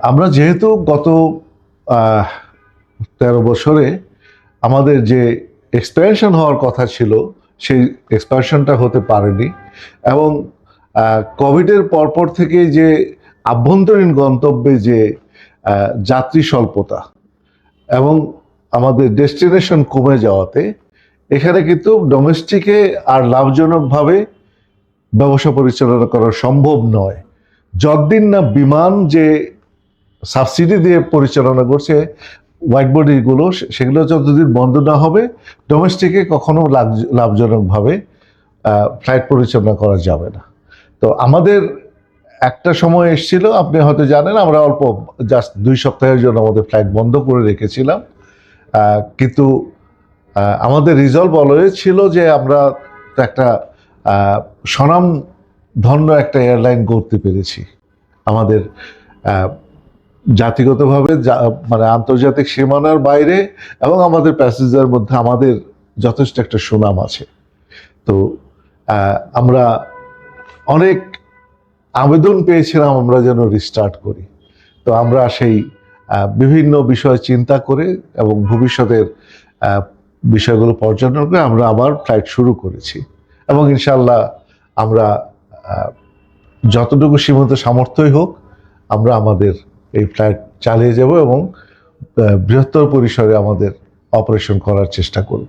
আমরা যেহেতু গত 13 বছরে আমাদের যে এক্সপ্যানশন হওয়ার কথা ছিল সেই এক্সপ্যানশনটা হতে পারেনি, এবং কোভিডের পরপর থেকে যে আভ্যন্তরীণ গন্তব্যে যে যাত্রী স্বল্পতা এবং আমাদের ডেস্টিনেশন কমে যাওয়াতে এখানে কিন্তু ডোমেস্টিকে আর লাভজনকভাবে ব্যবসা পরিচালনা করা সম্ভব নয়। যতদিন না বিমান যে সাবসিডি দিয়ে পরিচালনা করছে হোয়াইট বডিগুলো, সেগুলো যতদিন বন্ধ না হবে ডোমেস্টিকে কখনো লাভজনকভাবে ফ্লাইট পরিচালনা করা যাবে না। তো আমাদের একটা সময় এসেছিল, আপনি হয়তো জানেন, আমরা অল্প জাস্ট 2 সপ্তাহের জন্য আমাদের ফ্লাইট বন্ধ করে রেখেছিলাম, কিন্তু আমাদের রিজলভ অলওয়েজ ছিল যে আমরা একটা স্বনামধন্য একটা এয়ারলাইন করতে পেরেছি। আমাদের জাতিগতভাবে মানে আন্তর্জাতিক সীমানার বাইরে এবং আমাদের প্যাসেঞ্জারের মধ্যে আমাদের যথেষ্ট একটা সুনাম আছে। তো আমরা অনেক আবেদন পেয়েছিলাম আমরা যেন রিস্টার্ট করি। তো আমরা সেই বিভিন্ন বিষয় চিন্তা করে এবং ভবিষ্যতের বিষয়গুলো পর্যালোচনা করে আমরা আবার ফ্লাইট শুরু করেছি, এবং ইনশাল্লাহ আমরা যতটুকু সীমিত সামর্থ্যই হোক আমরা আমাদের এই ফ্লাইট চালিয়ে যাব এবং বৃহত্তর পরিসরে আমাদের অপারেশন করার চেষ্টা করব।